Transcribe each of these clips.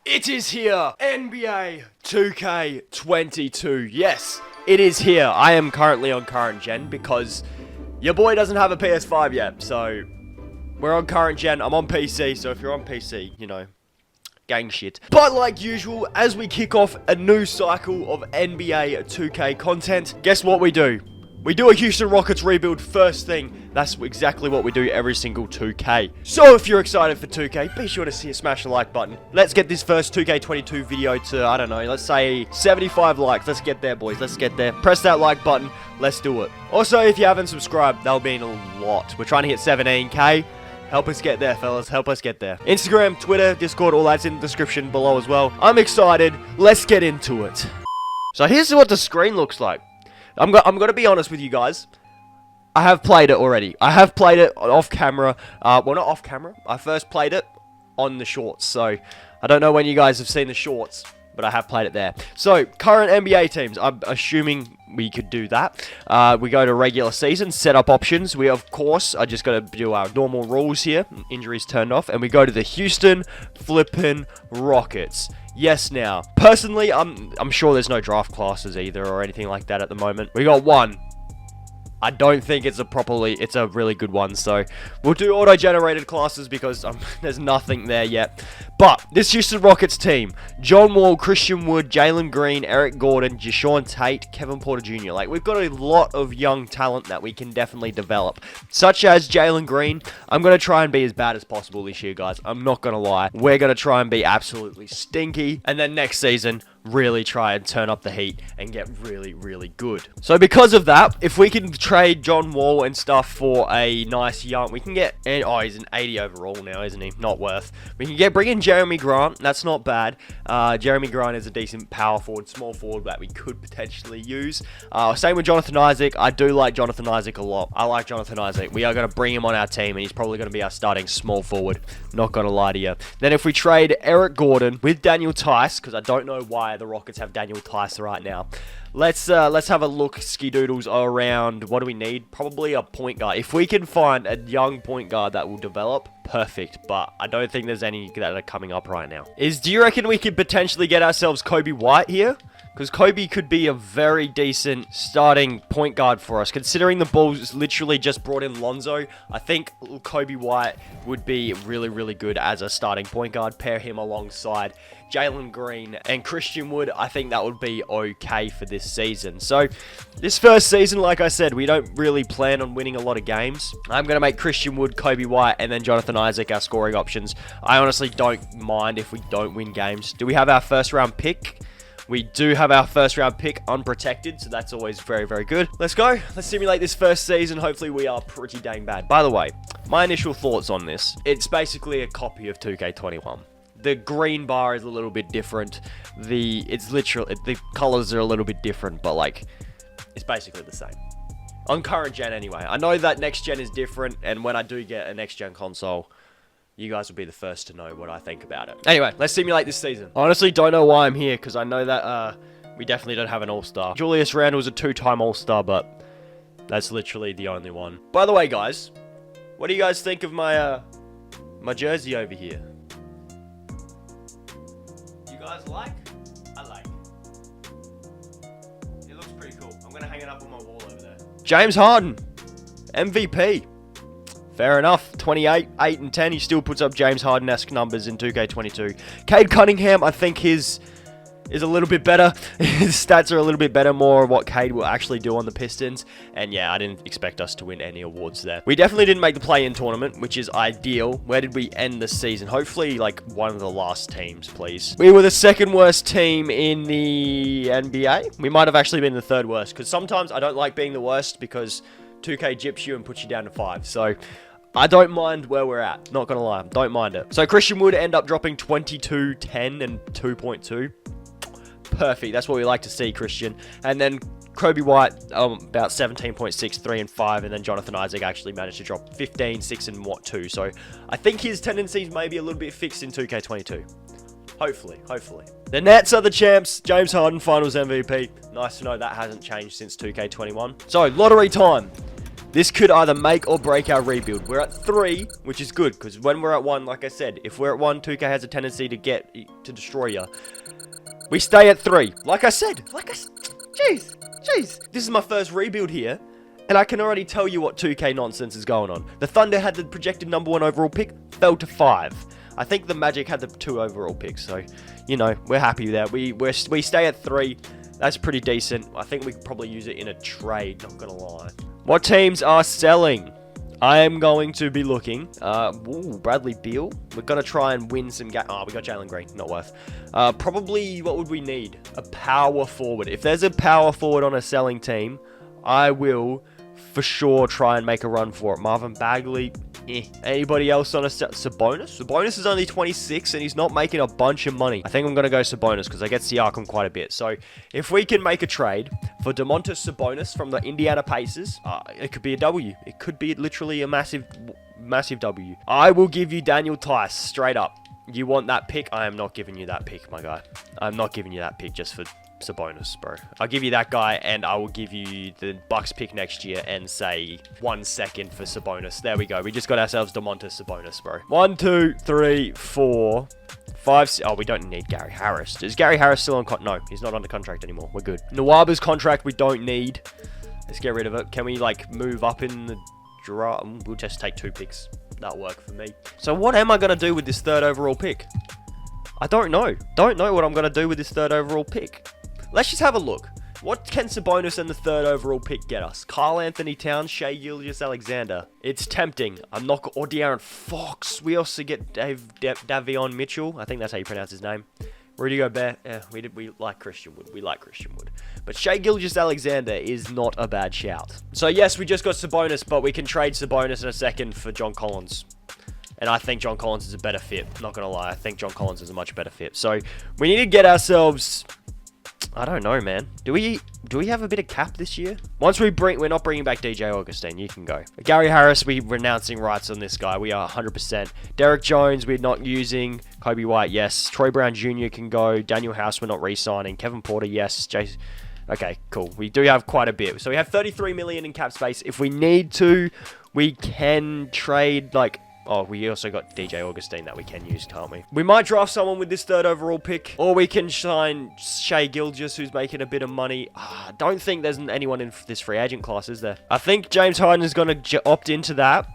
It is here, NBA 2k22. Yes, it is here. I am currently on current gen because your boy doesn't have a PS5 yet. So we're on current gen. I'm on PC. So if you're on PC, you know, gang shit. But like usual, as we kick off a new cycle of NBA 2K content, guess what we do? We do a Houston Rockets rebuild first thing. That's exactly what we do every single 2K. So if you're excited for 2K, be sure to smash the like button. Let's get this first 2K22 video to, I don't know, let's say 75 likes. Let's get there, boys. Let's get there. Press that like button. Let's do it. Also, if you haven't subscribed, that'll mean a lot. We're trying to hit 17K. Help us get there, fellas. Help us get there. Instagram, Twitter, Discord, all that's in the description below as well. I'm excited. Let's get into it. So here's what the screen looks like. I'm going to be honest with you guys. I have played it already. I have played it off camera. Well, not off camera. I first played it on the shorts. So, I don't know when you guys have seen the shorts, but I have played it there. So, current NBA teams. I'm assuming we could do that. We go to regular season, setup options. We, of course, are just going to do our normal rules here. Injuries turned off. And we go to the Houston flippin' Rockets. Yes, now. Personally, I'm sure there's no draft classes either or anything like that at the moment. We got one. I don't think it's a really good one, so we'll do auto-generated classes because there's nothing there yet. But this Houston Rockets team, John Wall, Christian Wood, Jalen Green, Eric Gordon, Jashawn Tate, Kevin Porter Jr. Like, we've got a lot of young talent that we can definitely develop, such as Jalen Green. I'm going to try and be as bad as possible this year, guys. I'm not going to lie. We're going to try and be absolutely stinky, and then next season, really try and turn up the heat and get really, really good. So because of that, if we can trade John Wall and stuff for a nice young, we can get, oh, he's an 80 overall now, isn't he? Not worth. We can bring in Jeremy Grant. That's not bad. Jeremy Grant is a decent power forward, small forward that we could potentially use. Same with Jonathan Isaac. I do like Jonathan Isaac a lot. I like Jonathan Isaac. We are going to bring him on our team, and he's probably going to be our starting small forward. Not going to lie to you. Then if we trade Eric Gordon with Daniel Tice, because I don't know why the Rockets have Daniel Tice right now. Let's have a look, skidoodles, around. What do we need? Probably a point guard. If we can find a young point guard that will develop, perfect. But I don't think there's any that are coming up right now. Do you reckon we could potentially get ourselves Kobe White here? Because Kobe could be a very decent starting point guard for us. Considering the Bulls literally just brought in Lonzo, I think Kobe White would be really, really good as a starting point guard. Pair him alongside Jalen Green and Christian Wood. I think that would be okay for this season. So, this first season, like I said, we don't really plan on winning a lot of games. I'm going to make Christian Wood, Kobe White, and then Jonathan Isaac our scoring options. I honestly don't mind if we don't win games. Do we have our first round pick? We do have our first round pick unprotected, so that's always very, very good. Let's go. Let's simulate this first season. Hopefully we are pretty dang bad. By the way, my initial thoughts on this. It's basically a copy of 2K21. The green bar is a little bit different. The colors are a little bit different, but like, it's basically the same. On current gen anyway. I know that next gen is different, and when I do get a next gen console, you guys will be the first to know what I think about it. Anyway, let's simulate this season. I honestly don't know why I'm here, because I know that we definitely don't have an all-star. Julius Randle's a 2-time all-star, but that's literally the only one. By the way, guys, what do you guys think of my my jersey over here? You guys like? I like. It looks pretty cool. I'm going to hang it up on my wall over there. James Harden, MVP. Fair enough. 28, 8, and 10. He still puts up James Harden-esque numbers in 2K22. Cade Cunningham, I think his is a little bit better. His stats are a little bit better, more of what Cade will actually do on the Pistons. And yeah, I didn't expect us to win any awards there. We definitely didn't make the play-in tournament, which is ideal. Where did we end the season? Hopefully, like, one of the last teams, please. We were the second worst team in the NBA. We might have actually been the third worst, because sometimes I don't like being the worst because 2K gyps you and puts you down to 5. So I don't mind where we're at. Not going to lie. Don't mind it. So Christian Wood end up dropping 22, 10, and 2.2. Perfect. That's what we like to see, Christian. And then Kobe White, about 17.6, 3, and 5. And then Jonathan Isaac actually managed to drop 15, 6, and 2. So I think his tendencies may be a little bit fixed in 2K22. Hopefully. The Nets are the champs. James Harden, Finals MVP. Nice to know that hasn't changed since 2K21. So, lottery time. This could either make or break our rebuild. We're at 3, which is good, because when we're at 1, like I said, if we're at 1, 2K has a tendency to destroy you. We stay at 3. Like I said. Jeez. This is my first rebuild here, and I can already tell you what 2K nonsense is going on. The Thunder had the projected #1 overall pick, fell to 5. I think the Magic had the 2 overall picks, so, you know, we're happy there. We stay at 3. That's pretty decent. I think we could probably use it in a trade, not gonna lie. What teams are selling? I am going to be looking. Bradley Beal. We're going to try and win some games. Oh, we got Jalen Green. Not worth. Probably, what would we need? A power forward. If there's a power forward on a selling team, I will for sure try and make a run for it. Marvin Bagley. Anybody else on a Sabonis? Sabonis is only 26 and he's not making a bunch of money. I think I'm going to go Sabonis because I get Siakam quite a bit. So if we can make a trade for Domantas Sabonis from the Indiana Pacers, it could be a W. It could be literally a massive W. I will give you Daniel Tice straight up. You want that pick? I am not giving you that pick, my guy. I'm not giving you that pick just for Sabonis, bro. I'll give you that guy, and I will give you the Bucks pick next year and say 1 second for Sabonis. There we go. We just got ourselves Domantas Sabonis, bro. 1, 2, 3, 4, 5. Oh, we don't need Gary Harris. Is Gary Harris still on No, he's not under contract anymore. We're good. Nwaba's contract we don't need. Let's get rid of it. Can we, like, move up in the draft? We'll just take 2 picks. That'll work for me. So what am I going to do with this 3rd overall pick? I don't know. Don't know what I'm going to do with this 3rd overall pick. Let's just have a look. What can Sabonis and the 3rd overall pick get us? Karl Anthony Towns, Shai Gilgeous-Alexander. It's tempting. Or De'Aaron Fox. We also get Davion Mitchell. I think that's how you pronounce his name. Rudy Gobert. We like Christian Wood. We like Christian Wood. But Shai Gilgeous-Alexander is not a bad shout. So yes, we just got Sabonis, but we can trade Sabonis in a second for John Collins. And I think John Collins is a better fit. Not going to lie. I think John Collins is a much better fit. So we need to get ourselves... I don't know, man. Do we have a bit of cap this year? We're not bringing back DJ Augustine. You can go. Gary Harris, we're renouncing rights on this guy. We are 100%. Derek Jones, we're not using. Kobe White, yes. Troy Brown Jr. can go. Daniel House, we're not re-signing. Kevin Porter, yes. Okay, cool. We do have quite a bit. So we have 33 million in cap space. If we need to, we can trade, like... Oh, we also got DJ Augustine that we can use, can't we? We might draft someone with this 3rd overall pick. Or we can sign Shai Gilgeous, who's making a bit of money. I don't think there's anyone in this free agent class, is there? I think James Harden is going to opt into that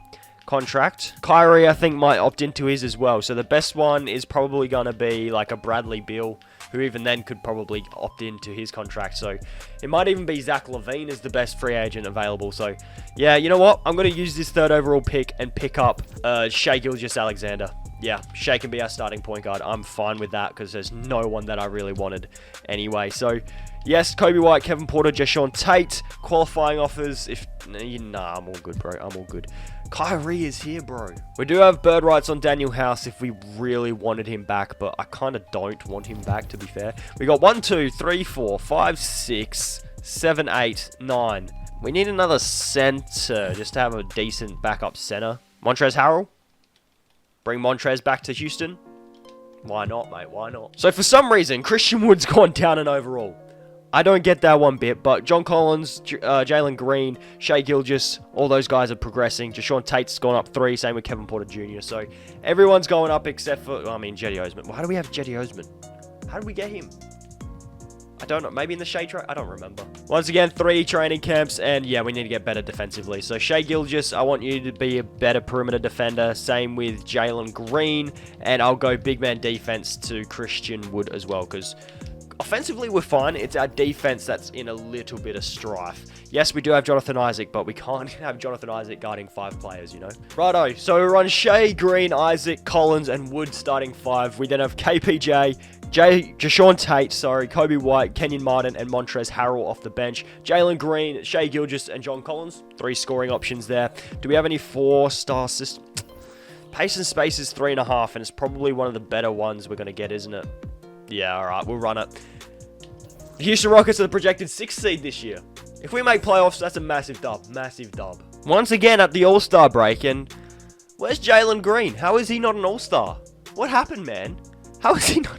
contract. Kyrie, I think, might opt into his as well. So the best one is probably going to be like a Bradley Beal, who even then could probably opt into his contract. So it might even be Zach LaVine as the best free agent available. So yeah, you know what? I'm going to use this 3rd overall pick and pick up Shai Gilgeous-Alexander. Yeah, Shai can be our starting point guard. I'm fine with that because there's no one that I really wanted anyway. So yes, Kobe White, Kevin Porter, Jae'Sean Tate. Qualifying offers. Nah, I'm all good, bro. I'm all good. Kyrie is here, bro. We do have bird rights on Daniel House if we really wanted him back, but I kind of don't want him back, to be fair. We got 1, 2, 3, 4, 5, 6, 7, 8, 9. We need another center just to have a decent backup center. Montrezl Harrell. Bring Montrez back to Houston. Why not, mate? Why not? So for some reason, Christian Wood's gone down in overall. I don't get that one bit, but John Collins, Jalen Green, Shai Gilgeous, all those guys are progressing. Jae'Sean Tate's gone up 3, same with Kevin Porter Jr. So everyone's going up except for, Jetty Osman. Why do we have Jetty Osman? How did we get him? I don't know. Maybe in the Shea trade? I don't remember. Once again, 3 training camps, and yeah, we need to get better defensively. So Shai Gilgeous, I want you to be a better perimeter defender. Same with Jalen Green, and I'll go big man defense to Christian Wood as well, because offensively, we're fine. It's our defense that's in a little bit of strife. Yes, we do have Jonathan Isaac, but we can't have Jonathan Isaac guarding 5 players, you know? Righto, so we run Shea, Green, Isaac, Collins, and Wood starting 5. We then have KPJ, Jae'Sean Tate, Kobe White, Kenyon Martin, and Montrezl Harrell off the bench. Jalen Green, Shai Gilgeous, and John Collins. 3 scoring options there. Do we have any 4-star systems? Pace and space is 3.5, and it's probably one of the better ones we're going to get, isn't it? Yeah, alright, we'll run it. Houston Rockets are the projected 6th seed this year. If we make playoffs, that's a massive dub. Massive dub. Once again at the All-Star break, and where's Jalen Green? How is he not an All-Star? What happened, man? How is he not...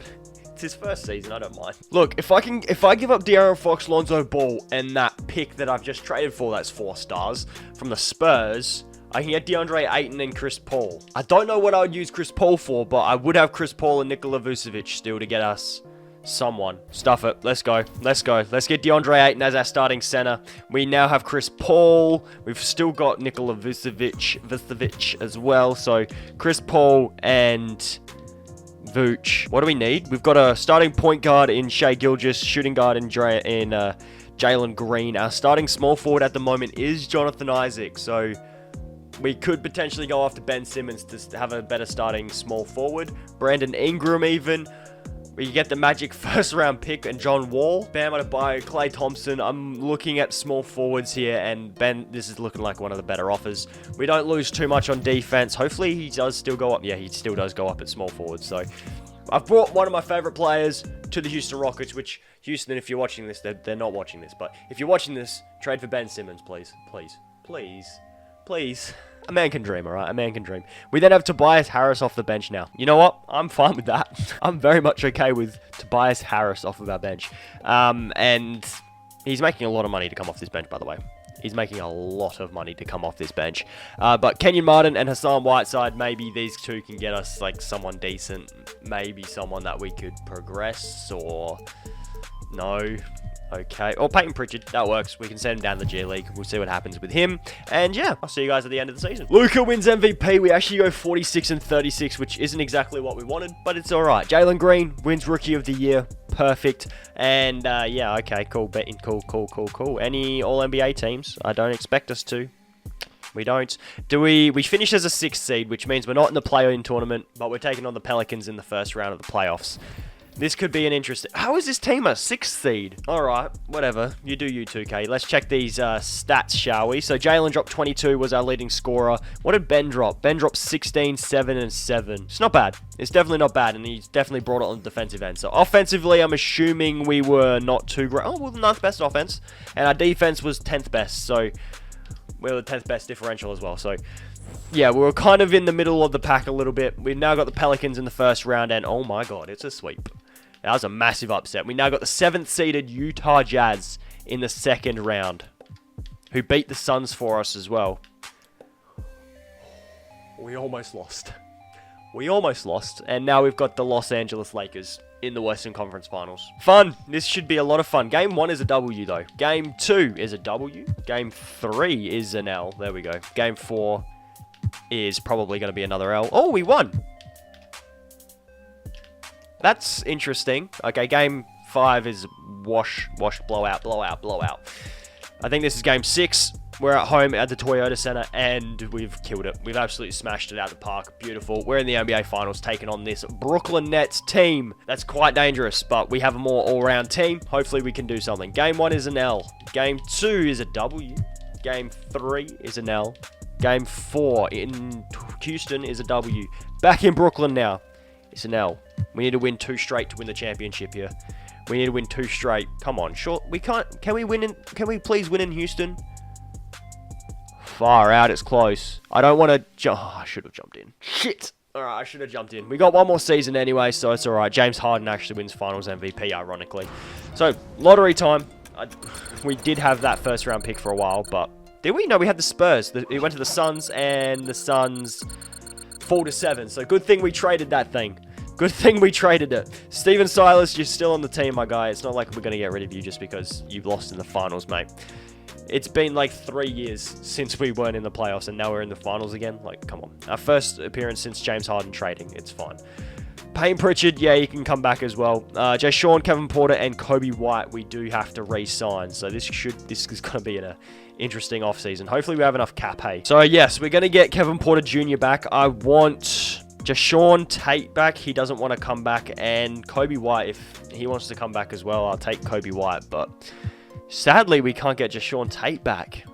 his first season. I don't mind. Look, if I give up De'Aaron Fox, Lonzo Ball, and that pick that I've just traded for, that's 4 stars from the Spurs, I can get DeAndre Ayton and Chris Paul. I don't know what I would use Chris Paul for, but I would have Chris Paul and Nikola Vucevic still to get us someone. Stuff it. Let's go. Let's go. Let's get DeAndre Ayton as our starting center. We now have Chris Paul. We've still got Nikola Vucevic as well. So Chris Paul and Vooch. What do we need? We've got a starting point guard in Shai Gilgeous, shooting guard in Jalen Green. Our starting small forward at the moment is Jonathan Isaac. So we could potentially go after Ben Simmons to have a better starting small forward. Brandon Ingram even. We get the Magic first round pick and John Wall. Bam Adebayo, Klay Thompson. I'm looking at small forwards here, and Ben, this is looking like one of the better offers. We don't lose too much on defense. Hopefully he does still go up. Yeah, he still does go up at small forwards. So I've brought one of my favorite players to the Houston Rockets, which Houston, if you're watching this, they're not watching this, but if you're watching this, trade for Ben Simmons, please. Please. Please. Please. A man can dream, alright? A man can dream. We then have Tobias Harris off the bench now. You know what? I'm fine with that. I'm very much okay with Tobias Harris off of our bench. And he's making a lot of money to come off this bench, by the way. He's making a lot of money to come off this bench. But Kenyon Martin and Hassan Whiteside, maybe these two can get us like someone decent. Maybe someone that we could progress, or no. Okay. Or Peyton Pritchard. That works. We can send him down to the G League. We'll see what happens with him. And yeah, I'll see you guys at the end of the season. Luka wins MVP. We actually go 46 and 36, which isn't exactly what we wanted, but it's all right. Jalen Green wins Rookie of the Year. Perfect. And yeah, okay, cool. Betting. Cool. Any All-NBA teams? I don't expect us to. We don't. We finish as a 6th seed, which means we're not in the play-in tournament, but we're taking on the Pelicans in the first round of the playoffs. This could be an interesting... How is this team a 6th seed? Alright, whatever. You do you, 2K. Let's check these stats, shall we? So Jalen dropped 22, was our leading scorer. What did Ben drop? Ben dropped 16, 7, and 7. It's not bad. It's definitely not bad, and he's definitely brought it on the defensive end. So offensively, I'm assuming we were not too great. Oh, well, the 9th best offense. And our defense was 10th best, so we were the 10th best differential as well. So yeah, we were kind of in the middle of the pack a little bit. We've now got the Pelicans in the first round, and oh my god, it's a sweep. That was a massive upset. We now got the 7th seeded Utah Jazz in the second round, who beat the Suns for us as well. We almost lost. We almost lost. And now we've got the Los Angeles Lakers in the Western Conference Finals. Fun. This should be a lot of fun. Game 1 is a W, though. Game 2 is a W. Game 3 is an L. There we go. Game 4 is probably going to be another L. Oh, we won. That's interesting. Okay, game 5 is wash, blowout. I think this is game 6. We're at home at the Toyota Center, and we've killed it. We've absolutely smashed it out of the park. Beautiful. We're in the NBA Finals, taking on this Brooklyn Nets team. That's quite dangerous, but we have a more all-round team. Hopefully, we can do something. Game 1 is an L. Game 2 is a W. Game 3 is an L. Game 4 in Houston is a W. Back in Brooklyn now. It's an L. We need to win 2 straight to win the championship here. We need to win 2 straight. Come on, sure. We can't. Can we please win in Houston? Far out. It's close. I don't want to jump. Oh, I should have jumped in. Shit. All right, I should have jumped in. We got one more season anyway, so it's all right. James Harden actually wins Finals MVP, ironically. So lottery time. We did have that first round pick for a while, but did we? No, we had the Spurs. It went to the Suns, and the Suns fall to 7. So good thing we traded that thing. Good thing we traded it. Steven Silas, you're still on the team, my guy. It's not like we're going to get rid of you just because you've lost in the finals, mate. It's been like 3 years since we weren't in the playoffs, and now we're in the finals again. Like, come on. Our first appearance since James Harden trading. It's fine. Payne Pritchard, yeah, you can come back as well. Jay Sean, Kevin Porter, and Kobe White, we do have to re-sign. So this is going to be an interesting offseason. Hopefully we have enough cap, hey. So yes, we're going to get Kevin Porter Jr. back. I want Jashawn Tate back. He doesn't want to come back. And Kobe White, if he wants to come back as well, I'll take Kobe White. But sadly, we can't get Jashawn Tate back.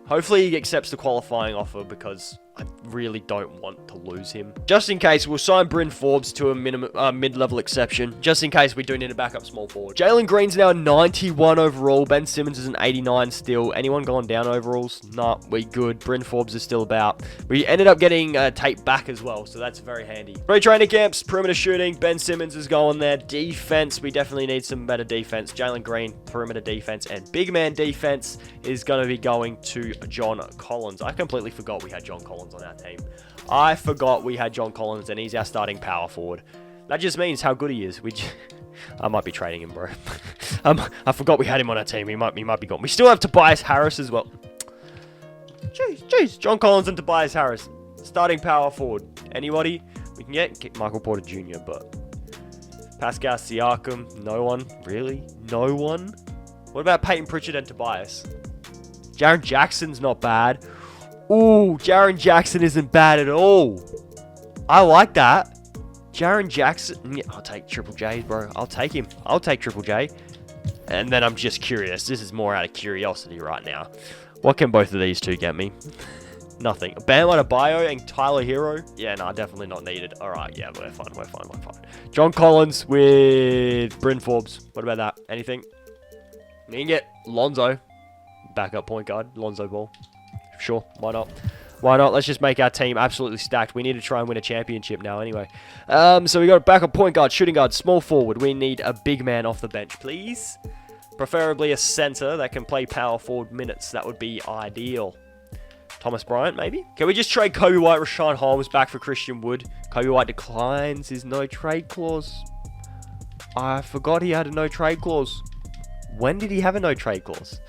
Hopefully he accepts the qualifying offer, because I really don't want to lose him. Just in case, we'll sign Bryn Forbes to a mid-level exception. Just in case we do need a backup small forward. Jalen Green's now 91 overall. Ben Simmons is an 89 still. Anyone going down overalls? Nah, we good. Bryn Forbes is still about. We ended up getting Tate back as well, so that's very handy. Free training camps, perimeter shooting. Ben Simmons is going there. Defense, we definitely need some better defense. Jalen Green, perimeter defense, and big man defense is going to be going to John Collins. I completely forgot we had John Collins on our team. I forgot we had John Collins, and he's our starting power forward. That just means how good he is. I might be trading him, bro. I forgot we had him on our team. He might be gone. We still have Tobias Harris as well. Jeez. John Collins and Tobias Harris. Starting power forward. Anybody? We can get Michael Porter Jr., but Pascal Siakam. No one. Really? No one? What about Peyton Pritchard and Tobias? Jaren Jackson's not bad. Ooh, Jaren Jackson isn't bad at all. I like that. Jaren Jackson. Yeah, I'll take Triple J's, bro. I'll take him. I'll take Triple J. And then I'm just curious. This is more out of curiosity right now. What can both of these two get me? Nothing. Bam Adebayo and Tyler Hero. Yeah, no, definitely not needed. All right, yeah, we're fine. John Collins with Bryn Forbes. What about that? Anything? We can get Lonzo. Backup point guard. Lonzo Ball. Sure, why not? Why not? Let's just make our team absolutely stacked. We need to try and win a championship now anyway. So we got a backup point guard, shooting guard, small forward. We need a big man off the bench, please. Preferably a center that can play power forward minutes. That would be ideal. Thomas Bryant, maybe? Can we just trade Kobe White, Rashawn Holmes back for Christian Wood? Kobe White declines his no trade clause. I forgot he had a no trade clause. When did he have a no trade clause?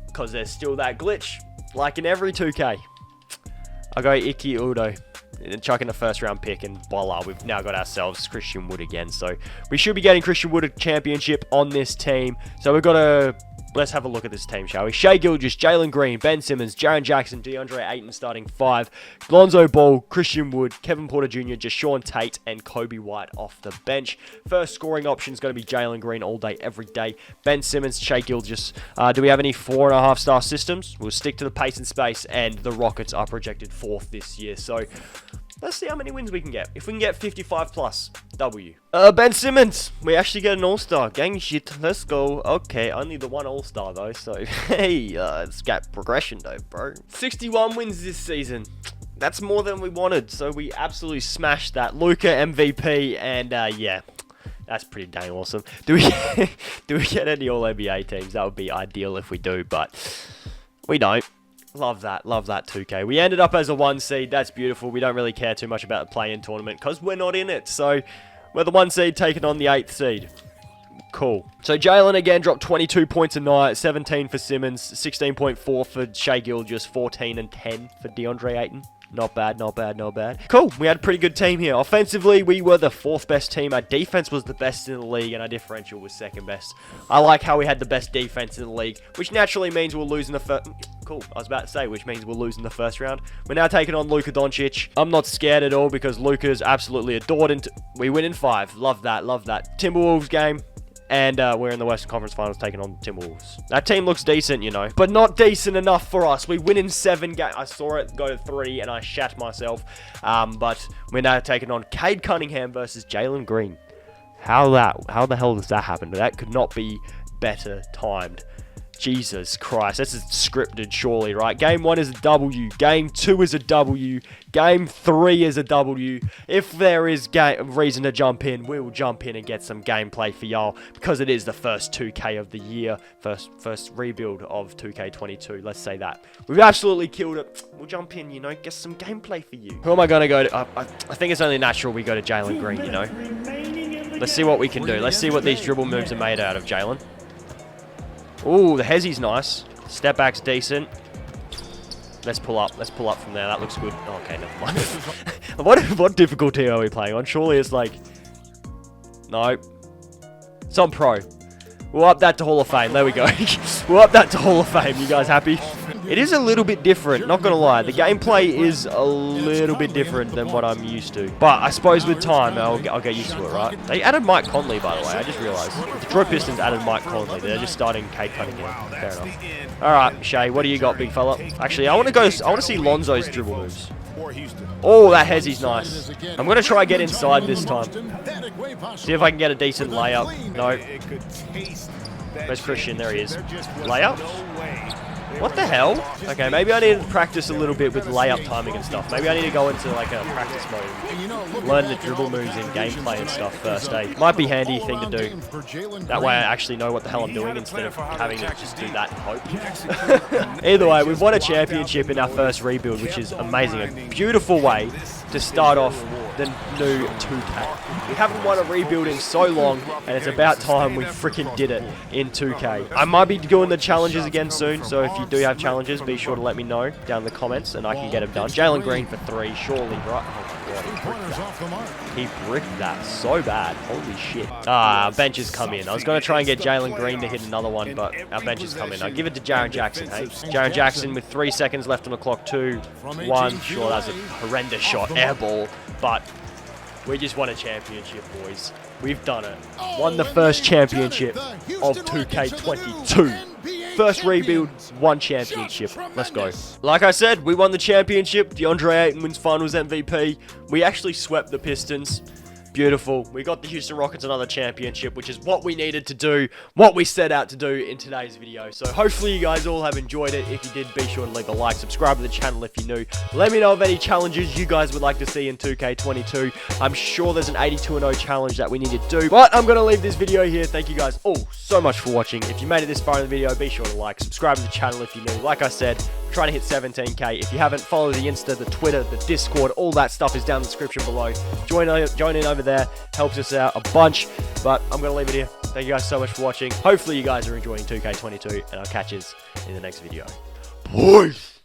Because there's still that glitch. Like in every 2K. I'll go Ike Udo. And chuck in a first round pick, and voila, we've now got ourselves Christian Wood again. So we should be getting Christian Wood a championship on this team. So we've got to... Let's have a look at this team, shall we? Shai Gilgeous, Jalen Green, Ben Simmons, Jaren Jackson, DeAndre Ayton starting 5, Lonzo Ball, Christian Wood, Kevin Porter Jr., Jashawn Tate, and Kobe White off the bench. First scoring option is going to be Jalen Green all day, every day. Ben Simmons, Shai Gilgeous. Do we have any 4.5-star systems? We'll stick to the pace and space, and the Rockets are projected 4th this year. So let's see how many wins we can get. If we can get 55 plus, W. Ben Simmons. We actually get an all-star. Gang shit. Let's go. Okay, only the one all-star though. So, hey, it's got progression though, bro. 61 wins this season. That's more than we wanted. So we absolutely smashed that. Luka MVP, and yeah. That's pretty dang awesome. Do we get any All-NBA teams? That would be ideal if we do, but we don't. Love that 2K. We ended up as a 1 seed. That's beautiful. We don't really care too much about the play-in tournament because we're not in it. So we're the 1 seed taking on the 8th seed. Cool. So Jalen again dropped 22 points a night, 17 for Simmons, 16.4 for Shai Gilgeous, 14 and 10 for DeAndre Ayton. Not bad. Cool. We had a pretty good team here. Offensively, we were the 4th best team. Our defense was the best in the league, and our differential was 2nd best. I like how we had the best defense in the league, which naturally means we'll lose in the first... Cool. I was about to say, which means we'll lose in the first round. We're now taking on Luka Doncic. I'm not scared at all because Luka's absolutely adored, and we win in 5. Love that. Timberwolves game. And we're in the Western Conference Finals taking on Timberwolves. That team looks decent, you know. But not decent enough for us. We win in 7 games. I saw it go to 3 and I shat myself. But we're now taking on Cade Cunningham versus Jalen Green. How the hell does that happen? That could not be better timed. Jesus Christ, this is scripted surely, right? Game 1 is a W. Game 2 is a W. Game 3 is a W. If there is reason to jump in, we will jump in and get some gameplay for y'all because it is the first 2K of the year. First rebuild of 2k22. Let's say that. We've absolutely killed it. We'll jump in, you know, get some gameplay for you. Who am I going to go to? I think it's only natural we go to Jalen Green, you know. Let's see what we can do. Let's see what these dribble moves are made out of, Jalen. Ooh, the Hezzy's nice. Step back's decent. Let's pull up from there. That looks good. Oh, okay, never mind. What difficulty are we playing on? Surely it's like... No. It's on Pro. We'll up that to Hall of Fame. There we go. We'll up that to Hall of Fame. You guys happy? It is a little bit different, not gonna lie. The gameplay is a little bit different than what I'm used to. But I suppose with time, I'll get used to it, right? They added Mike Conley, by the way. I just realized. The Detroit Pistons added Mike Conley. They're just starting Cade Cunningham. Fair enough. All right, Shay, what do you got, big fella? Actually, I want to see Lonzo's dribble moves. Oh, that Hezzy's nice. I'm going to try get inside this time. See if I can get a decent layup. No. Where's Christian? There he is. Layup? What the hell? Okay, maybe I need to practice a little bit with layup timing and stuff. Maybe I need to go into like a practice mode. Learn the dribble moves in gameplay and stuff first, eh? Might be a handy thing to do. That way I actually know what the hell I'm doing instead of having to just do that and hope. Either way, we've won a championship in our first rebuild, which is amazing. A beautiful way to start off the new 2K. We haven't won a rebuild in so long, and it's about time we freaking did it in 2K. I might be doing the challenges again soon, so if you do have challenges, be sure to let me know down in the comments, and I can get them done. Jalen Green for 3, surely, right? Oh my God, he bricked that so bad. Holy shit. Our bench has come in. I was going to try and get Jalen Green to hit another one, but our bench has come in. I'll give it to Jaren Jackson, hey? Jaren Jackson with 3 seconds left on the clock. 2, 1. Sure, that was a horrendous shot. Air ball. But we just won a championship, boys. We've done it. Won the first championship of 2K22. First rebuild, 1 championship. Let's go. Like I said, we won the championship. DeAndre Ayton wins Finals MVP. We actually swept the Pistons. Beautiful. We got the Houston Rockets another championship, which is what we needed to do, what we set out to do in today's video. So hopefully you guys all have enjoyed it. If you did, be sure to leave a like, subscribe to the channel if you're new. Let me know of any challenges you guys would like to see in 2K22. I'm sure there's an 82-0 challenge that we need to do, but I'm going to leave this video here. Thank you guys all so much for watching. If you made it this far in the video, be sure to like, subscribe to the channel if you're new. Like I said, trying to hit 17K. If you haven't, follow the Insta, the Twitter, the Discord, all that stuff is down in the description below. Join in over there, helps us out a bunch, but I'm going to leave it here. Thank you guys so much for watching. Hopefully you guys are enjoying 2K22, and I'll catch you in the next video. Peace!